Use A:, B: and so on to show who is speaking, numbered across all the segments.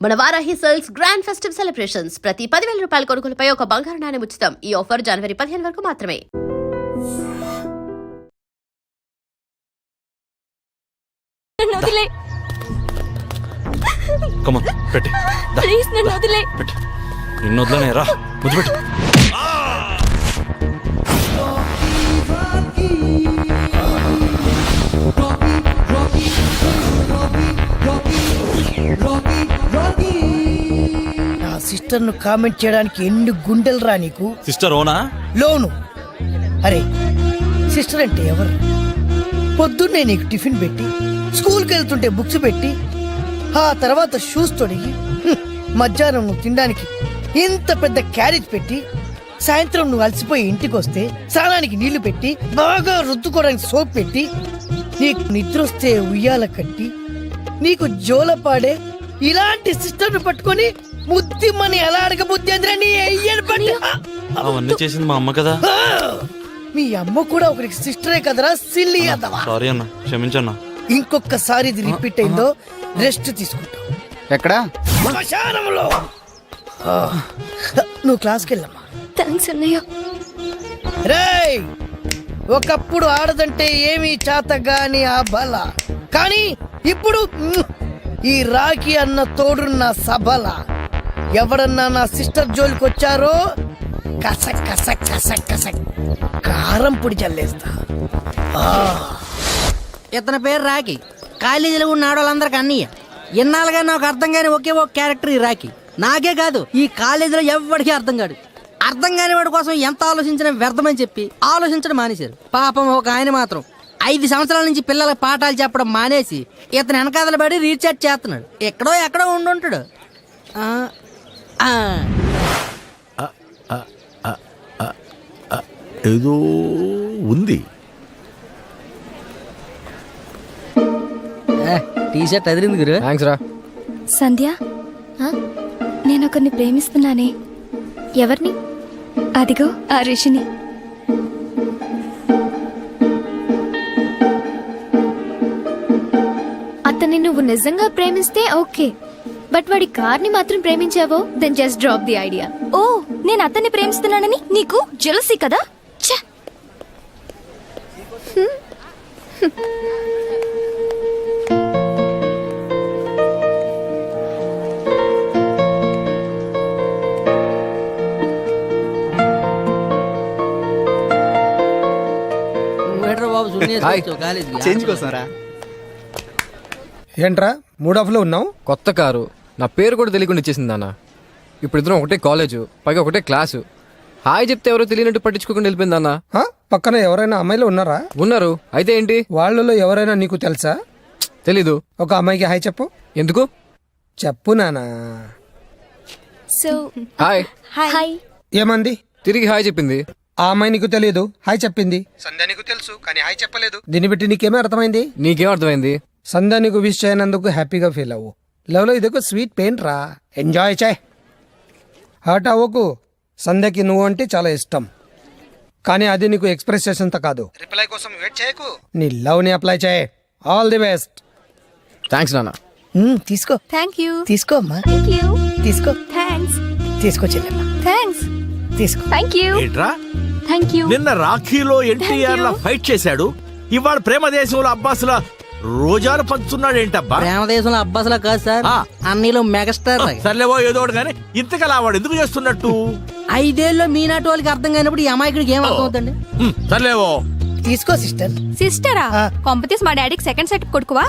A: మన Varahi sales grand festive celebrations ప్రతి 10,000 రూపాయల కొనుగోలుపై ఒక బంగారు నాణెం ఉచితం. ఈ ఆఫర్ జనవరి 15 వరకు మాత్రమే.
B: నిన్ను వదలనే రా ముద్దుపెట్టు.
C: నా సిస్టర్ ను కామెంట్ చేయడానికి ఎన్ని గుండెలు రా నీకు.
B: సిస్టర్ ఓనా
C: లోను. అరే సిస్టర్ అంటే ఎవరు? పొద్దున్నే నీకు టిఫిన్ పెట్టి స్కూల్కి వెళ్తుంటే బుక్స్ పెట్టి ఆ తర్వాత షూస్ తొడిగి మధ్యాహ్నం నువ్వు తినడానికి ఇంత పెద్ద క్యారేజ్ పెట్టి సాయంత్రం నువ్వు అలసిపోయి ఇంటికి వస్తే స్నానానికి నీళ్లు పెట్టి బాగా రుద్దుకోవడానికి సోప్ పెట్టి నీకు నిద్ర వస్తే ఉయ్యాల కట్టి నీకు జోలపాడే ఇలాంటి సిస్టర్ ను పట్టుకొని ముద్దిమ్మని ఎలా అడగబుద్ధి అంద్రని
B: అవన్నీ చేసింది మా అమ్మ కదా.
C: మీ అమ్మ కూడా ఒకరికి సిస్టరే కదరా సిల్లి అదవా.
B: సారీ అన్న, క్షమించన్నా.
C: ఇంకొకసారి ఇది రిపీట్ అయిందో రెస్ట్ తీసుకుంటావు.
D: ఎక్కడా?
C: శ్మశానంలో. నువ్వు క్లాస్కి వెళ్ళమ్మా.
E: థాంక్స్ అన్నయ్య.
C: రేయ్, ఒకప్పుడు ఆడదంటే ఏమీ చేతగాని ఆ బల, కానీ ఇప్పుడు ఈ రాఖీ అన్న తోడున్న సబల. ఎవడన్నా నా సిస్టర్ జోలికి వచ్చారో కసక్ కసక్ కసక్ కసక్ కారం పొడి చల్లేస్తా.
F: ఇతని పేరు రాఖీ. కాలేజీలో ఉన్న ఆడవాళ్ళందరికి అన్నయ్య. ఎన్నాళ్ళుగా నాకు అర్థం కాని ఒకే ఒక క్యారెక్టర్ ఈ రాఖీ. నాకే కాదు, ఈ కాలేజీలో ఎవరికి అర్థం కాదు. అర్థం కాని వాడి కోసం ఎంత ఆలోచించినా వ్యర్థమని చెప్పి ఆలోచించడం మానేశారు. పాపం ఒక ఆయన మాత్రం 5 సంవత్సరాల నుంచి పిల్లలకు పాఠాలు చెప్పడం మానేసి ఇతను వెనకాదల పడి రీఛార్జ్ చేస్తున్నాడు. ఎక్కడో ఉండుంటాడు.
G: ఏదో ఉంది.
F: టీ షర్ట్ అదిరింది గురు.
D: థాంక్స్ రా.
E: సంధ్య, నేను ఒకరిని ప్రేమిస్తున్నానే. ఎవరిని? అదిగో ఆ రిషిని. అతన్ని నువ్వు నిజంగా ప్రేమిస్తే ఓకే, బట్ వాడి కార్ని మాత్రం ప్రేమించావో then just drop the idea. ఓ, నేను అతన్ని ప్రేమిస్తున్నానని నీకు జెలసీ కదా?
D: చేంజ్ కోసం రా.
H: ఏంట్రా మూడ్ ఆఫ్ లో ఉన్నావు?
D: కొత్త కారు, నా పేరు కూడా తెలియకుండా ఇచ్చేసింది అన్న. ఇప్పుడు ఇద్దరం ఒకటే కాలేజు, పైగా ఒకటే క్లాసు. హాయ్ చెప్తే ఎవరో తెలియనట్టు పట్టించుకోకుండా వెళ్ళిపోయింది అన్న.
H: పక్కన ఎవరైనా అమ్మాయిలు ఉన్నారా?
D: ఉన్నారు. అయితే ఏంటి?
H: వాళ్ళలో ఎవరైనా నీకు తెలుసా?
D: తెలీదు.
H: ఒక అమ్మాయికి హాయ్ చెప్పు.
D: ఎందుకు?
H: చెప్పు నానా.
E: So
D: hi.
E: హాయ్.
H: ఏమంది?
D: తిరిగి హాయ్ చెప్పింది.
H: ఆ అమ్మాయి నీకు తెలియదు, హాయ్ చెప్పింది. సంధ్య నీకు తెలుసు కానీ హాయ్ చెప్పలేదు. దీన్ని బట్టి నీకేమీ అర్థమైంది?
D: నీకేం అర్థమైంది?
H: సంధ్య నీకు విష్ చేయనందుకు హ్యాపీగా ఫీల్ అవ్వు. లవ్ లో ఇదొక స్వీట్ పెయిన్ రా, ఎంజాయ్ చేయి. హర్ట్ అవ్వకు. సంధ్యకి నువ్వు అంటే చాలా ఇష్టం, కానీ అది నీకు ఎక్స్ప్రెస్ చేసేంత కాదు. రిప్లై కోసం వెయిట్ చేయకు, నీ లవ్ ని అప్లై చేయి. All the best.
D: థ్యాంక్స్ నాన్న.
C: తీసుకో.
E: Thank you.
C: తీసుకో అమ్మా.
E: Thank you.
C: తీసుకో.
E: థ్యాంక్స్.
C: తీసుకో చెల్లెమ్మా.
E: థ్యాంక్స్.
C: తీసుకో.
E: Thank you.
G: ఏంట్రా
E: థ్యాంక్ యూ.
G: నిన్న రాఖీలో ఎన్టీఆర్ లా ఫైట్ చేశాడు, ఇవాళ ప్రేమ దేశంలో అబ్బాసులా రోజాలు పంచుతున్నాడు. ఏంటబ్బా?
F: ప్రేమ దేశంలో అబ్బాసులా కాదు సార్, అన్నిలో మెగాస్టార్.
G: సర్లేవో ఏదో ఒకటి కానీ ఇంతకలా వాడు ఎందుకు చేస్తున్నట్టు?
F: 5 ఏళ్ళలో మీనాటి వాళ్ళకి అర్థం కానప్పుడు ఈ అమాయకుడికి ఏం అర్థం అవుతుంది?
G: సర్లేవో.
C: తీసుకో సిస్టర్.
E: సిస్టరా? కొంపతీస్ మా డాడీకి సెకండ్ సెట్ కొడుకువా?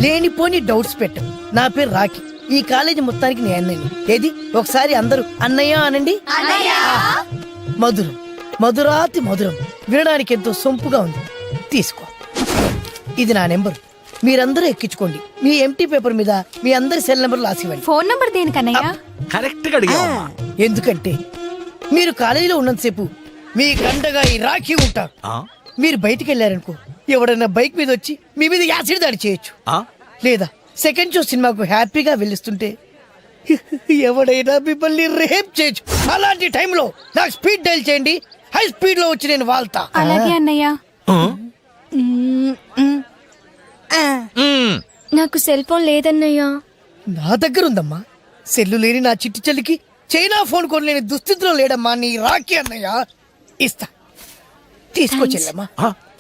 C: లేనిపోని డౌట్స్ పెట్టు. నా పేరు రాఖీ. ఈ కాలేజీ మొత్తానికి నేను అన్నయ్యని. ఏది ఒకసారి అందరూ అన్నయ్య అనండి. మధురం, మధురాతి మధురం, వినడానికి ఎంతో సొంపుగా ఉంది. తీసుకో. ఇది నా నెంబర్, మీరందరూ ఎక్కించుకోండి. మీ ఎంటీ పేపర్ మీద మీ అందరి సెల్ నెంబర్ రాసివ్వండి.
E: ఫోన్ నంబర్ దేనికన్నయ్య?
G: కరెక్ట్ గా అడిగావు.
C: ఎందుకంటే మీరు కాలేజీలో ఉన్నంతసేపు మీ గంటగా ఈ రాఖీ ఉంటారు. మీరు బయటికి వెళ్ళారనుకో, ఎవడన్నా బైక్ మీద వచ్చి మీ మీద యాసిడ్ దాడి చేయొచ్చు. లేదా సెకండ్ షో సినిమాకు హ్యాపీగా వెళ్ళిస్తుంటే ఎవడైనా మిమ్మల్ని రేప్ చేయొచ్చు. అలాంటి టైంలో నాకు స్పీడ్ డైల్ చేయండి, హై స్పీడ్ లో వచ్చి నేను వాళ్తా.
E: అలాగే అన్నయ్య.
I: నాకు సెల్ ఫోన్ లేదన్నయ్యా.
C: నా దగ్గర ఉందమ్మా. సెల్లు లేని నా చిట్టి చెల్లికి చైనా ఫోన్ కొనలేని దుస్థితిలో లేడమ్మా నీ రాఖీ అన్నయ్య. ఇస్తా, తీసుకొచ్చెల్లమ్మా.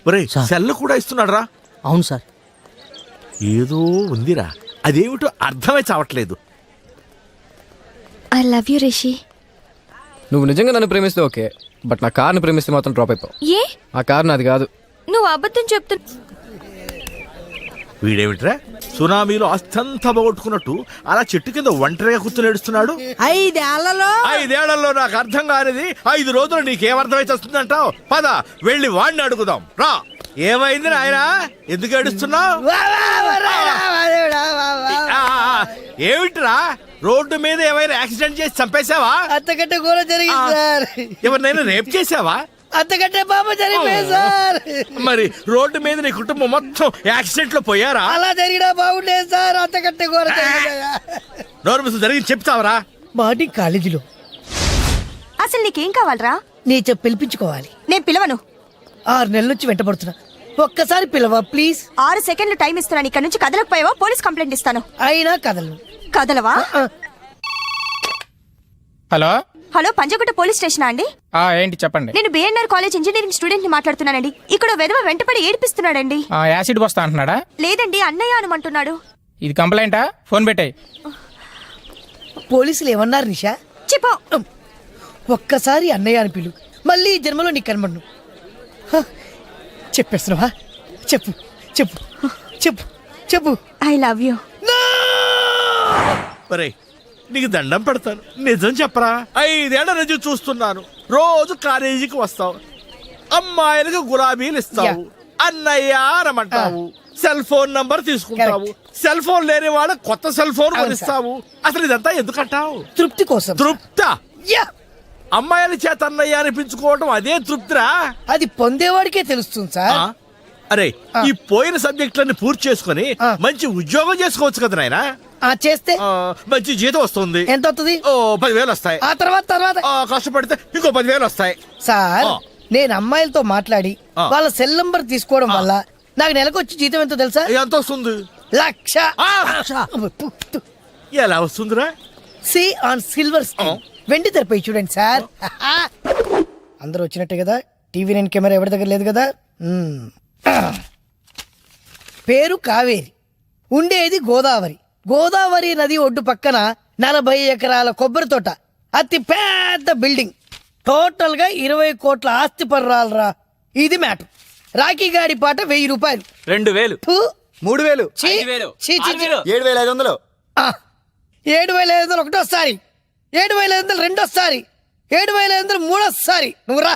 G: ఒరే సెల్ కూడా ఇస్తున్నాడు రా.
F: అవును సార్.
G: ఏదో ఉందిరా, అదేమిటో అర్థమే చావట్లేదు.
E: I love you Rishi.
D: నువ్వు నిజంగా నన్ను ప్రేమిస్తే ఓకే, బట్ నా కార్ని ప్రేమిస్తే మాత్రం డ్రాప్ అయిపోవు.
E: ఏ
D: ఆ కార్ నాది కాదు.
E: నువ్వు అబద్ధం చెప్తున్నా.
G: వీడేమిట్రా సునామీలో అస్తంతా పోగొట్టుకున్నట్టు అలా చెట్టు కింద ఒంటరిగా కూర్చుని ఏడుస్తున్నాడు.
F: 5 ఏళ్లలో
G: 5 ఏళ్లలో నాకు అర్థం కానిది 5 రోజులు నీకేమర్థమైతే వస్తుందంటావు? పద వెళ్ళి వాడిని అడుగుదాం రా. ఏమైంది నాయన, ఎందుకు ఏడుస్తున్నావు? ఏమిట్రా రోడ్డు మీద ఏమైనా యాక్సిడెంట్ చేసి చంపేశావా?
C: అంతకంటే ఘోర జరిగింది సార్.
G: ఎవరినైనా రేప్ చేసావా?
C: అంతకంటే పాప జరిగిపోయింది సార్.
G: మరి రోడ్డు మీద నీ కుటుంబం మొత్తం యాక్సిడెంట్ లో పోయారా?
C: అలా జరిగినా బాగుండేది సార్. అంతకంటే ఘోర జరిగింది.
G: నోరు ముసుగు జరిగింది చెప్తావరా?
C: మాటి కాలేజీలో
E: అసలు నీకేం కావాలరా?
C: నీ చెప్పు పిలిపించుకోవాలి.
E: నేను పిలవను.
C: 6 నెలల నుంచి వెంటబడుతున్నా. ఒక్కసారి పిలవా ప్లీజ్.
E: 6 సెకండ్లు టైం ఇస్తున్నాను. ఇక్కడ నుంచి కదలకపోయావా పోలీస్ కంప్లైంట్ ఇస్తాను.
C: అయినా కదలను.
E: కదలవా?
I: హలో
E: హలో, పంజగుట్ట పోలీస్ స్టేషనా అండి?
I: ఏంటి చెప్పండి.
E: నేను బిఎన్ఆర్ కాలేజ్ ఇంజనీరింగ్ స్టూడెంట్ ని మాట్లాడుతున్నానండి. ఇక్కడ వెధవ వెంటపడి ఏడిపిస్తున్నాడండి.
I: యాసిడ్ వస్తా అంటున్నాడా?
E: లేదండి, అన్నయ్య అనమంటున్నాడు.
I: ఇది కంప్లైంటా? ఫోన్ పెట్టాయి.
C: పోలీసులు ఏమన్నారు నిషా?
E: చెప్పు.
C: ఒక్కసారి అన్నయ్య అని పిలు, మళ్ళీ ఈ జన్మలో నీకు కనబడను. చెప్పేస్తున్నావా? చెప్పు చెప్పు చెప్పు చెప్పు.
E: I love you.
G: ఒరే నీకు దండం పెడతాను, నిజం చెప్పరా? 5 ఏళ్ల నుంచి చూస్తున్నాను. రోజు కాలేజీకి వస్తావు, అమ్మాయిలకు గులాబీలు ఇస్తావు, అన్నయ్య రమ్మంటావు, సెల్ ఫోన్ నంబర్ తీసుకుంటావు, సెల్ ఫోన్ లేని వాళ్ళ కొత్త సెల్ ఫోన్ కొనిస్తావు. అసలు ఇదంతా ఎందుకంటావు?
C: తృప్తి కోసం.
G: తృప్త?
C: యా,
G: అమ్మాయిల చేత అన్నయ్య అనిపించుకోవడం అదే తృప్తిరా?
C: అది పొందేవాడికే తెలుస్తుంది సార్.
G: అరే ఈ పోయిన సబ్జెక్టులన్నీ పూర్తి చేసుకుని మంచి ఉద్యోగం చేసుకోవచ్చు కదా నాయనా.
C: చేస్తే
G: మంచి జీతం వస్తుంది.
C: ఎంత వస్తుంది?
G: 10,000 వస్తాయి.
C: ఆ తర్వాత
G: కష్టపడితే ఇంకో 10,000 వస్తాయి.
C: సార్, నేను అమ్మాయిలతో మాట్లాడి వాళ్ళ సెల్ నంబర్ తీసుకోవడం వల్ల నాకు నెలకు వచ్చి జీతం ఎంతో తెలుసా?
G: ఎంత వస్తుంది?
C: 1,00,000.
G: ఎలా వస్తుందిరా?
C: సి ఆన్ సిల్వర్ స్క్రీన్, వెండి తెరపై చూడండి సార్. అందరూ వచ్చినట్టే కదా? టీవీ 9 కెమెరా ఎవరి దగ్గర లేదు కదా? పేరు కావేరి, ఉండేది గోదావరి. గోదావరి నది ఒడ్డు పక్కన 40 ఎకరాల కొబ్బరి తోట, అతి పెద్ద బిల్డింగ్, టోటల్ గా 20 కోట్ల ఆస్తి పర్రాలరా. ఇది మ్యాటర్. రాఖీ గాడి పాట 1000 రూపాయలు.
B: 2,000.
D: 3,000.
C: 7,500. 7,500 ఒకటోసారి, 7,500 రెండోసారి, 7,500 మూడోసారి. నువ్వు రా.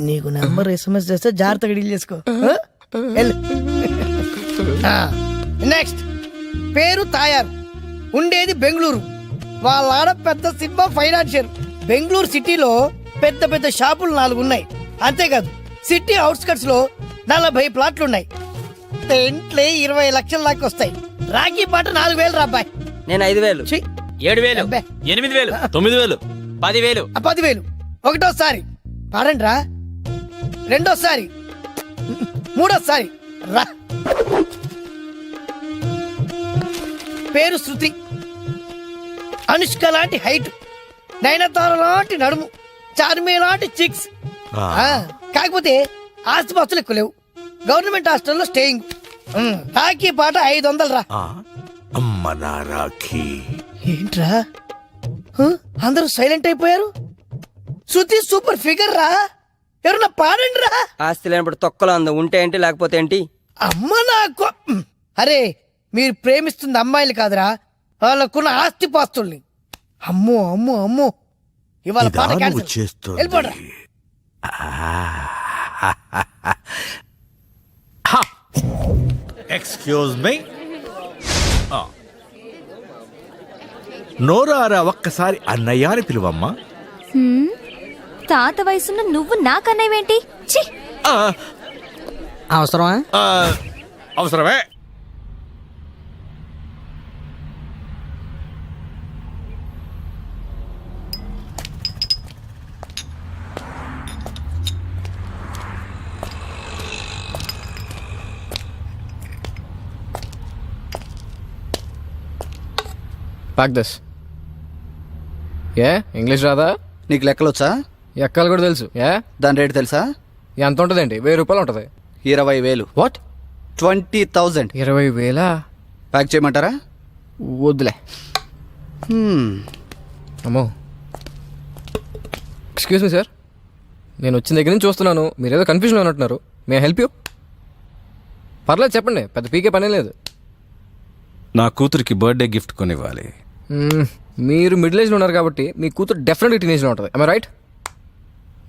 C: నీకు నెంబర్ SMS చేస్తే జాగ్రత్తగా డీల్ చేసుకో. నెక్స్ట్ పేరు తాయారు, ఉండేది బెంగళూరు. వాళ్ళ ఆడ పెద్ద సినిమా ఫైనాన్షియర్. బెంగళూరు సిటీలో పెద్ద పెద్ద షాపులు 4 ఉన్నాయి. అంతేకాదు సిటీ అవుట్స్కట్స్ లో 40 ప్లాట్లు ఉన్నాయి. ఇంట్లో 20 లక్షల దాకా వస్తాయి. రాఖీ పాట 4,000 రా అబ్బాయి.
F: నేను 5,000.
B: 7,000. 8,000. 9,000. 10,000.
C: 10,000 ఒకటోసారి పాడండి రా, రెండోసారి, మూడోసారి రా. పేరు శృతి, అనుష్క లాంటి హైట్, నయనతార లాంటి నడుము, చార్మి లాంటి చిక్స్. కాకపోతే ఆస్తిపాస్తులు ఎక్కువ లేవు. గవర్నమెంట్ హాస్టల్లో స్టేయింగ్. రాఖీ పాట 500 రా.
G: అమ్మ నా రాఖీ.
C: ఏంట్రా అందరూ సైలెంట్ అయిపోయారు? శృతి సూపర్ ఫిగర్ రా, ఎవరన్నా పాడండి రా.
F: ఆస్తి లేనప్పుడు తొక్కలో అందం ఉంటే ఏంటి లేకపోతే ఏంటి?
C: అమ్మ నాకు. అరే మీరు ప్రేమిస్తుంది అమ్మాయిలు కాదురా, వాళ్ళకున్న ఆస్తి పాస్తుల్ని. అమ్మో అమ్మో అమ్మో, ఇవాళ పాట క్యాన్సిల్. వెళ్ళిపోరా.
G: Excuse me. నోరారా ఒక్కసారి అన్నయ్య అని పిలువమ్మా.
E: తాత వయసున్న నువ్వు నాకన్నయ్యేంటి?
F: అవసరమా?
G: అవసరమే.
D: Pack this. ఏ ఇంగ్లీష్ రాదా?
J: నీకు లెక్కలు వచ్చా?
D: ఎక్కాలు కూడా తెలుసు. ఏ
J: దాని రేటు తెలుసా?
D: ఎంత ఉంటుందండి? 1000 రూపాయలు ఉంటుంది.
J: 20,000.
D: వాట్?
J: 20,000.
D: 20,000?
J: ప్యాక్ చేయమంటారా?
D: వద్దులే. అమ్మో. ఎక్స్క్యూజ్ మీ సార్, నేను వచ్చిన దగ్గర నుంచి చూస్తున్నాను మీరేదో కన్ఫ్యూజన్లో ఉన్నట్టున్నారు. May help you? పర్లేదు చెప్పండి, పెద్ద పీకే పనే లేదు.
K: నా కూతురికి బర్త్డే గిఫ్ట్ కొనివ్వాలి.
D: మీరు మిడిల్ ఏజ్లో ఉన్నారు కాబట్టి మీ కూతురు డెఫినెట్గా టీనేజ్లో ఉంటుంది. I right?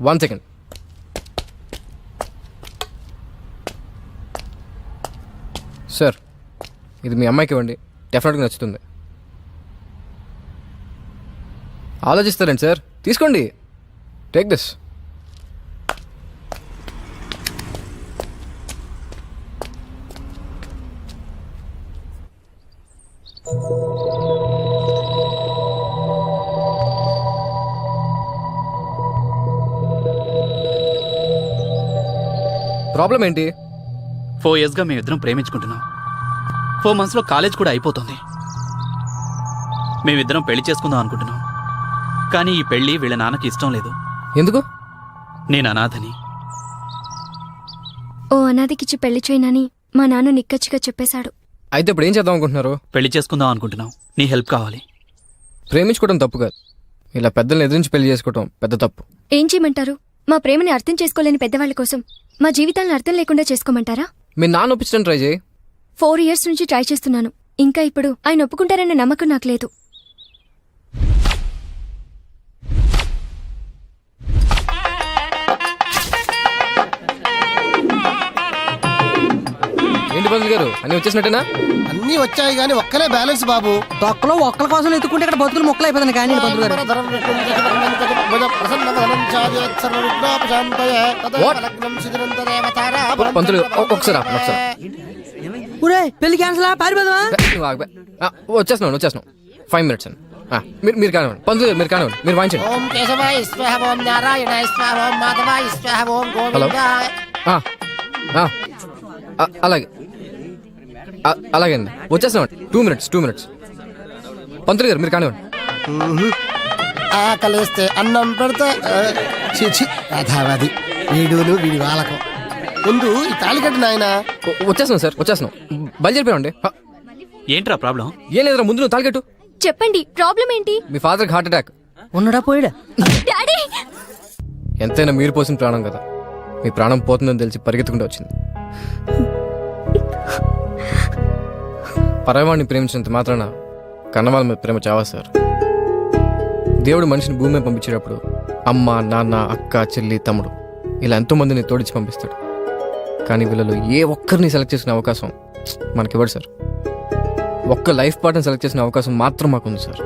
D: 1 సెకండ్. సార్, ఇది మీ అమ్మాయికి ఇవ్వండి, డెఫినెట్గా నచ్చుతుంది. ఆలోచిస్తారండి సార్, తీసుకోండి. Take this. ప్రాబ్లం ఏంటి?
B: 4 yearsగా మేమిద్దరం ప్రేమించుకుంటున్నాం. 4 monthsలో కాలేజ్ కూడా అయిపోతుంది. మేమిద్దరం పెళ్లి చేసుకుందాం అనుకుంటున్నాం. కానీ ఈ పెళ్లి వీళ్ళ నాన్నకి ఇష్టం లేదు.
D: ఎందుకు?
B: నేను అనాథని.
E: ఓ అనాథకిచ్చి పెళ్లి చేయనని మా నాన్న నిక్కచ్చిగా చెప్పేశాడు.
D: అయితే ఇప్పుడు ఏం చేద్దాం అనుకుంటున్నారు?
B: పెళ్లి చేసుకుందాం అనుకుంటున్నాం. నీ హెల్ప్ కావాలి.
D: ప్రేమించుకోవడం తప్పు కాదు, ఇలా పెద్దల్ని ఎదిరించి పెళ్లి చేసుకోవడం పెద్ద తప్పు.
E: ఏం చేయమంటారు? మా ప్రేమని అర్థం చేసుకోలేని పెద్దవాళ్ళ కోసం మా జీవితాలను అర్థం లేకుండా చేసుకోమంటారా?
D: మీ నాన్న ఒప్పించడం ట్రై చేయి.
E: 4 years నుంచి ట్రై చేస్తున్నాను. ఇంకా ఇప్పుడు ఆయన ఒప్పుకుంటారన్న నమ్మకం నాకు లేదు.
D: ఏంటి పంతులు గారు, అన్ని వచ్చేసినట్టేనా?
H: అన్నీ వచ్చాయి కానీ ఒక్కలే బ్యాలెన్స్ బాబు.
F: తొక్కలో ఒక్కల కోసం ఎత్తుకుంటే ఇక్కడ బతుకులు మొక్కలు అయిపోతుంది. కానీ పంతులు గారు
D: పంతులు ఒకసారి ఒకసారి
F: ఊరే పెళ్లి క్యాన్సిల్ పారిపోదామా?
D: వచ్చేస్తున్నాను 5 minutes అండి. మీరు కానివ్వండి పంతులు గారు, మీరు కానివ్వండి, మీరు వాయించండి. హలో. అలాగే అలాగే అండి, వచ్చేస్తున్నాం. 2 minutes. పంతులు గారు మీరు కానివ్వండి.
H: ఆకలిస్తే అన్నం పెడతా. చిచి అధావది వీడును వీడి వాళ్ళకం. ముందు ఈ తాళికట్టు నాయన.
D: వచ్చేస్తున్నాం సార్, వచ్చేస్తున్నాం. బయలుదేరిపోయామండి.
B: ఏంట్రా ప్రాబ్లం?
D: ఏం లేదురా, ముందు నువ్వు తాళికట్టు.
E: చెప్పండి, ప్రాబ్లం ఏంటి?
D: మీ ఫాదర్కి హార్ట్ అటాక్.
F: ఉన్నడా పోయాడా?
E: డాడీ!
D: ఎంతైనా మీరు పోసిన ప్రాణం కదా, మీ ప్రాణం పోతుందని తెలిసి పరిగెత్తుకుంటూ వచ్చింది. పరవాడిని ప్రేమించినంత మాత్రాన కన్నవాళ్ళ మీద ప్రేమ చావా సార్. దేవుడు మనిషిని భూమి మీద పంపించేటప్పుడు అమ్మ, నాన్న, అక్క, చెల్లి, తమ్ముడు ఇలా ఎంతోమందిని తోడిచి పంపిస్తాడు. కానీ వీళ్ళలో ఏ ఒక్కరిని సెలెక్ట్ చేసిన అవకాశం మనకివ్వడు సార్. ఒక్క లైఫ్ పార్ట్నర్ సెలెక్ట్ చేసిన అవకాశం మాత్రం మాకుంది సార్.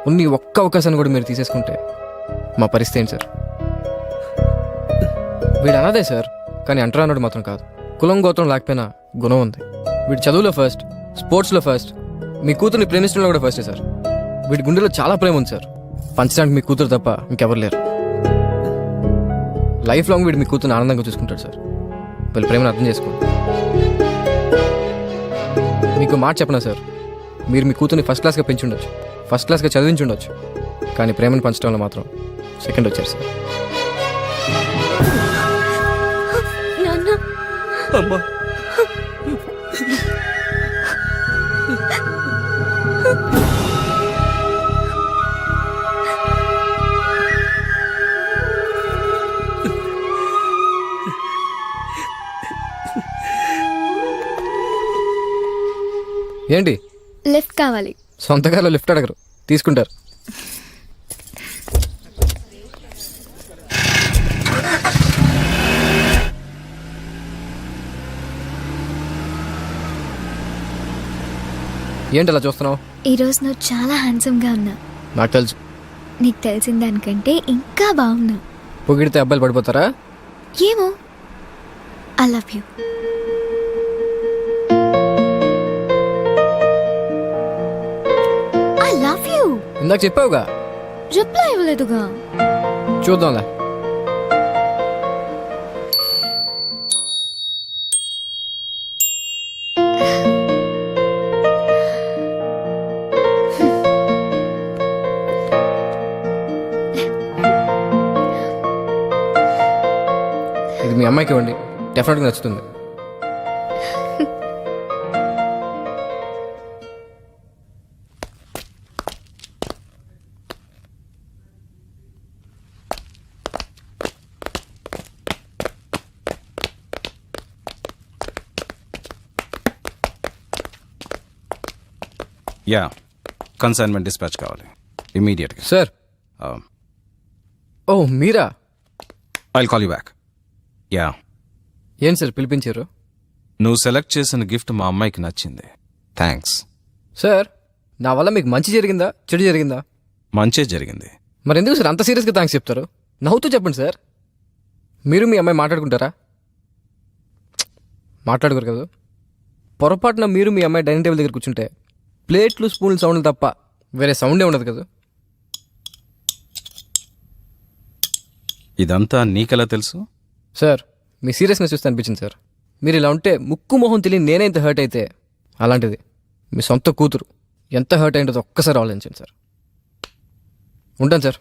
D: ఉన్ని ఒక్క అవకాశాన్ని కూడా మీరు తీసేసుకుంటే మా పరిస్థితి ఏంటి సార్? వీడు అనాదే సార్, కానీ అంటరా అన్నాడు మాత్రం కాదు. కులం గోత్రం లేకపోయినా గుణం ఉంది. వీడు చదువులో ఫస్ట్, స్పోర్ట్స్లో ఫస్ట్, మీ కూతుర్ని ప్రేమించడంలో కూడా ఫస్టే సార్. వీడి గుండెలో చాలా ప్రేమ ఉంది సార్. పంచడానికి మీ కూతురు తప్ప ఇంకెవరు లేరు. లైఫ్ లాంగ్ వీడు మీ కూతురుని ఆనందంగా చూసుకుంటాడు సార్. వీళ్ళ ప్రేమను అర్థం చేసుకోండి. మీకు మాట చెప్పనా సార్, మీరు మీ కూతుర్ని ఫస్ట్ క్లాస్గా పెంచుండొచ్చు, ఫస్ట్ క్లాస్గా చదివించుండొచ్చు, కానీ ప్రేమను పంచడంలో మాత్రం సెకండ్ వచ్చారు సార్.
B: అమ్మా,
D: ఏంటి?
E: లిఫ్ట్ కావాలి.
D: సొంతకాలో లిఫ్ట్ అడగరు, తీసుకుంటారు. ఏంటి అలా చూస్తున్నావు?
E: ఈరోజు నువ్వు చాలా హ్యాండ్సమ్ గా ఉన్నా.
D: నాకు తెలుసు.
E: నీకు తెలిసిన దానికంటే ఇంకా బాగున్నా.
D: పొగిడితే అబ్బాయిలు పడిపోతారా?
E: ఏమో. I love you. I love you.
D: ఇందాక చెప్పావుగా.
E: రిప్లై ఇవ్వలేదుగా.
D: చూద్దాంలే. అమ్మాయికి ఇవ్వండి, డెఫినెట్గా నచ్చుతుంది.
K: యా, కన్సైన్మెంట్ డిస్పాచ్ కావాలి ఇమీడియట్గా.
D: సార్, ఓ మీరా?
K: I'll call you back. Yeah,
D: ఏం సార్ పిలిపించారు?
K: నువ్వు సెలెక్ట్ చేసిన గిఫ్ట్ మా అమ్మాయికి నచ్చింది. థ్యాంక్స్.
D: సార్, నా వల్ల మీకు మంచి జరిగిందా చెడు జరిగిందా?
K: మంచే జరిగింది.
D: మరి ఎందుకు సార్ అంత సీరియస్గా థ్యాంక్స్ చెప్తారు? నవ్వుతూ చెప్పండి సార్. మీరు మీ అమ్మాయి మాట్లాడుకుంటారా? మాట్లాడుకోరు కదా. పొరపాటున మీరు మీ అమ్మాయి డైనింగ్ టేబుల్ దగ్గర కూర్చుంటే ప్లేట్లు స్పూన్లు సౌండ్లు తప్ప వేరే సౌండే ఉండదు కదా.
K: ఇదంతా నీకెలా తెలుసు?
D: సార్, మీ సీరియస్నెస్ చూస్తే అనిపించింది సార్. మీరు ఇలా ఉంటే ముక్కు మొహం తెలియని నేనే ఇంత హర్ట్ అయితే అలాంటిది మీ సొంత కూతురు ఎంత హర్ట్ అయిందో ఒక్కసారి ఆలోచించండి సార్. ఉంటాను సార్.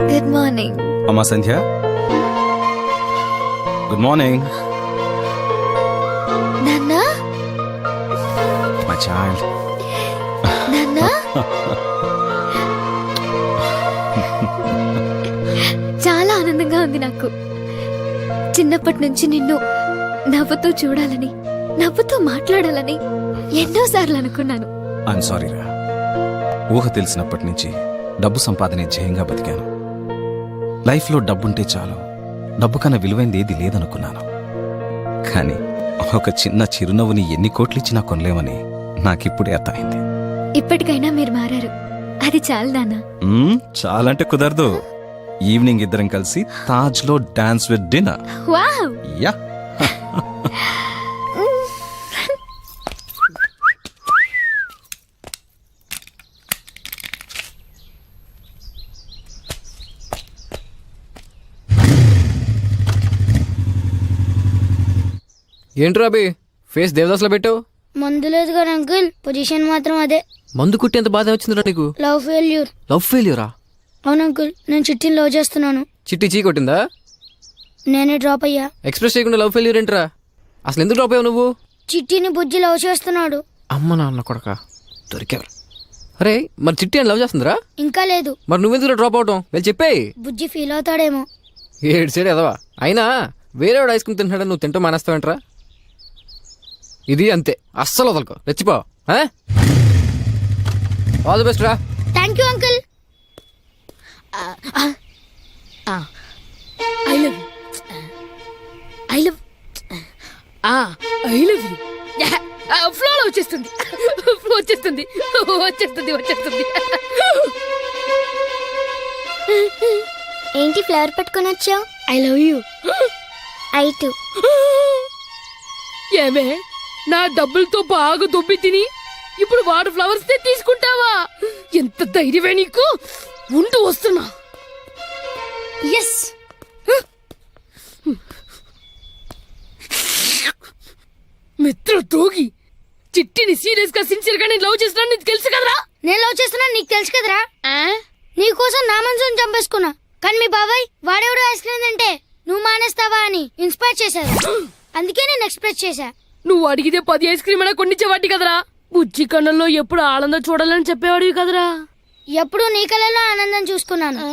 E: Good morning.
K: అమ్మా సంధ్య, గుడ్ మార్నింగ్.
E: నాన్నా,
K: మై చైల్డ్.
E: నాన్నా. చాలా ఆనందంగా ఉంది నాకు. చిన్నప్పటి నుంచి నిన్ను నవ్వుతూ చూడాలని, నవ్వుతూ మాట్లాడాలని ఎన్నోసార్లు అనుకున్నాను.
K: ఐఎమ్ సారీ రా. ఊహ తెలిసినప్పటి నుంచి డబ్బు సంపాదనే ధ్యేయంగా బతికాను. లైఫ్లో డబ్బుంటే చాలు, డబ్బు కన్నా విలువైంది ఏది లేదనుకున్నాను. కానీ ఒక చిన్న చిరునవ్వుని ఎన్ని కోట్లిచ్చినా కొనలేమని నాకిప్పుడే అర్థమైంది.
E: ఇప్పటికైనా మీరు మారారు, అది చాలు నాన్న.
K: చాలంటే కుదరదు. ఈవినింగ్ ఇద్దరం కలిసి తాజ్ లో dance with dinner.
E: Wow.
K: Yeah.
D: ఏంట్రా అభి, ఫేస్ దేవదాస్లో పెట్టావు?
L: మందు లేదు కదా అంకుల్, పొజిషన్ మాత్రం అదే.
D: మందు కుట్టి ఎంత బాధ వచ్చిందిరా నీకు?
L: Love failure.
D: లవ్ ఫెయిల్యూరా?
L: అవును అంకుల్, నేను చిట్టిని లవ్ చేస్తున్నాను.
D: చిట్టి చీ కొట్టిందా?
L: నేనే డ్రాప్ అయ్యా.
D: ఎక్స్ప్రెస్ చేయకుండా లవ్ ఫెయిల్యూర్ ఏంట్రా? అసలు ఎందుకు డ్రాప్ అయ్యావు నువ్వు?
L: చిట్టిని బుజ్జి లవ్ చేస్తున్నాడు.
D: అమ్మ నాన్న కొడక దొరికేవారు. అరే, మరి చిట్టి అని లవ్ చేస్తుందిరా?
L: ఇంకా లేదు.
D: మరి నువ్వెందుకు డ్రాప్ అవటం? వెళ్ళి చెప్పేయి.
L: బుజ్జి ఫీల్ అవుతాడేమో.
D: ఏడు సైడ్ ఎదవా. అయినా వేరేవాడు ఐస్ క్రీమ్ తింటున్నాడు, నువ్వు తింటూ మానేస్తావేంట్రా? ఇది అంతే, అస్సలు వదలకో, రెచ్చిపో. ఆల్ ది బెస్ట్ రా.
L: Thank you uncle.
A: I love I love I love you. ఫ్లోలో వచ్చేస్తుంది, వచ్చేస్తుంది వచ్చేస్తుంది వచ్చేస్తుంది.
L: ఏంటి ఫ్లవర్ పట్టుకొని వచ్చావు?
A: I love you.
L: I to.
A: ఏమే, నా డబ్బులతో బాగా దొబ్బి తిని ఇప్పుడు వాడు ఫ్లవర్స్ తీసుకుంటావా? ఎంత ధైర్యమే నీకు! ఉంటూ వస్తున్నా. ఎస్, మిత్ర తోగి చిట్టిని సీరియస్ గా సిన్సియర్ గా నేను లవ్ చేస్తున్నా, నీకు తెలుసు కదరా?
L: నేను లవ్ చేస్తున్నా నీకు తెలుసు కదరా? నీకోసం నా మనసుని చంపేసుకున్నా, కానీ మీ బాబాయ్ వాడెవడో ఐస్ క్రీమ్ తింటే నువ్వు మానేస్తావా అని ఇన్స్పైర్ చేశారు. అందుకే నేను ఎక్స్ప్రెస్ చేశా.
A: నువ్వు అడిగితే 10 ఐస్ క్రీమ్ అయినా కొనిచ్చేవాటి కదరా. బుజ్జి కన్నుల్లో ఎప్పుడు ఆనందం చూడాలని చెప్పేవాడివి కదరా.
L: ఎప్పుడు నీ కళ్ళలో ఆనందం చూసుకున్నాను,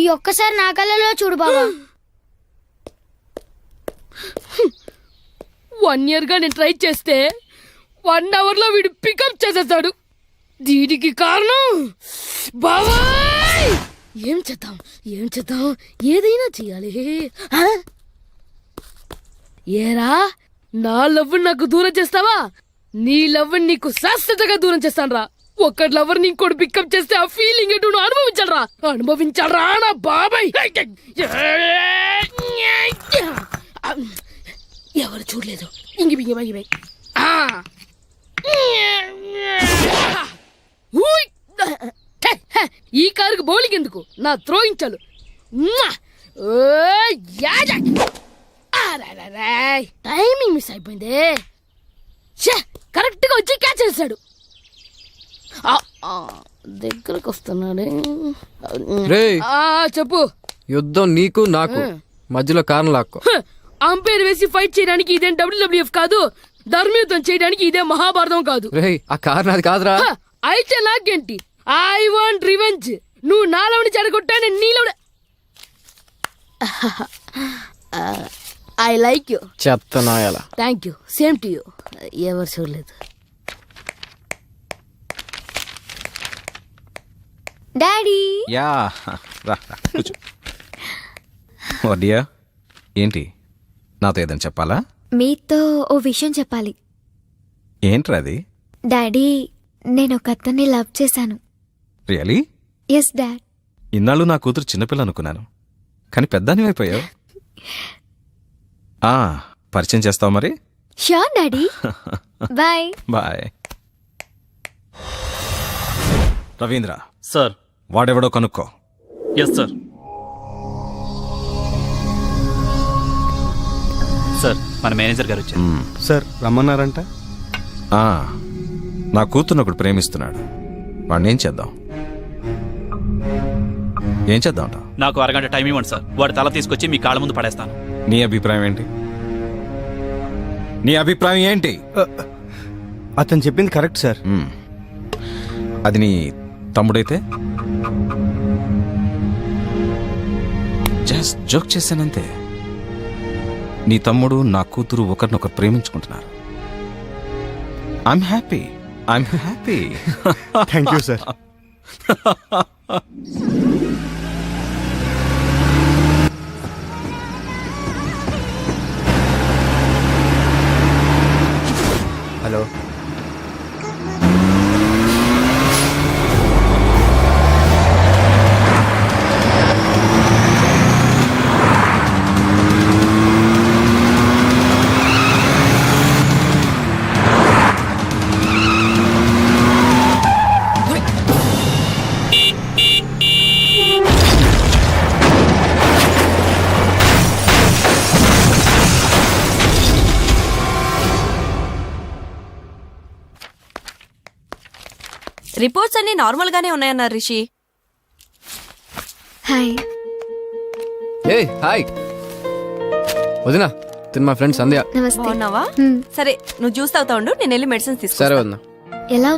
L: ఈ ఒక్కసారి నా కళ్ళలో చూడు బాబా.
A: 1 year గా నేను ట్రై చేస్తే 1 hour లో వీడు పికప్ చేసేస్తాడు. దీనికి కారణం బాబాయ్. ఏం చేద్దాం, ఏం చేద్దాం, ఏదైనా చేయాలి. ఏరా, నా లవ్ నాకు దూరం చేస్తావా? నీ లవ్ నీకు శాశ్వతంగా దూరం చేస్తాను రా. ఒక లవర్ ని ఇంకోటి పికప్ చేస్తే ఆ ఫీలింగ్ ఏంటో నువ్వు అనుభవించాలరా నా బాబాయ్. ఎవరు చూడలేదు ఇంగి బింగి బింగి బింగి. ఊయ్! ఈ కారుకు బౌలింగ్ ఎందుకు, నా థ్రోయింగ్ చాలు. టైమింగ్ మిస్ అయిపోయింది. కరెక్ట్ గా వచ్చి క్యాచ్ చేశాడు. దగ్గరకు వస్తున్నాడే.
D: రేయ్.
A: చెప్పు.
D: యుద్ధం నీకు నాకు మధ్యలో కారణం లాక్కో.
A: అంపైర్ వేసి ఫైట్ చేయడానికి ఇదేం WWF కాదు, ధర్మయుద్ధం చేయడానికి ఇదే మహాభారతం కాదు.
D: రేయ్ ఆ కారణం అది కాదురా.
A: అయితే నాకేంటి, ఐ వాంట్ రివెంజ్. నువ్వు నాలోని చెడగొట్టా, నేను నీలో. I like you.
D: చెత్త నాయాల.
A: Thank you, same to you. ఎవరు చూడలేదు.
E: డాడీ.
K: యా రా రా, కూర్చో. వడ్డియా ఏంటి నాతో ఏదని చెప్పాలా?
E: మీతో ఓ విషయం చెప్పాలి.
K: ఏంట్రా అది?
E: డాడీ, నేను ఒక అతన్ని లవ్ చేశాను.
K: రియలీ?
E: Yes dad.
K: ఇన్నాళ్ళు నా కూతురు చిన్నపిల్ల అనుకున్నాను, కానీ పెద్దాని అయిపోయావు. పరిచయం చేస్తావు మరి?
E: Sure daddy. Bye.
K: Bye. Ravindra
B: sir.
K: వాడెవడో కనుక్కో.
B: Yes sir. సార్ మన మేనేజర్ గారు వచ్చారు.
J: సార్ రమ్మన్నారంట.
K: నా కూతుర్ని ఒకడు ప్రేమిస్తున్నాడు. వాడిని ఏం చేద్దాం? ఏం చేద్దాం?
B: నాకు అరగంట టైం ఇవ్వండి సార్, వాడి తల తీసుకొచ్చి మీ కాళ్ళ ముందు పడేస్తాను.
K: నీ అభిప్రాయం ఏంటి? నీ అభిప్రాయం ఏంటి?
J: అతను చెప్పింది కరెక్ట్ సార్.
K: అది నీ తమ్ముడైతే జస్ట్ జోక్ చేశానంతే. నీ తమ్ముడు నా కూతురు ఒకరినొకరు ప్రేమించుకుంటున్నారు. I'm happy.
J: Thank you sir. Hello.
M: Reports అన్ని నార్మల్ గానే ఉన్నాయన్నారు రిషి.
E: హాయ్.
D: హాయ్ వదినా, తిన్ మా ఫ్రెండ్ సంధ్య.
E: నమస్తే.
M: బాగున్నావా? సరే నువ్వు జ్యూస్ తాగుతా ఉండు, నేను వెళ్ళి మెడిసిన్స్ తీసుకుంటా.
D: సరే వదినా.
E: ఎలా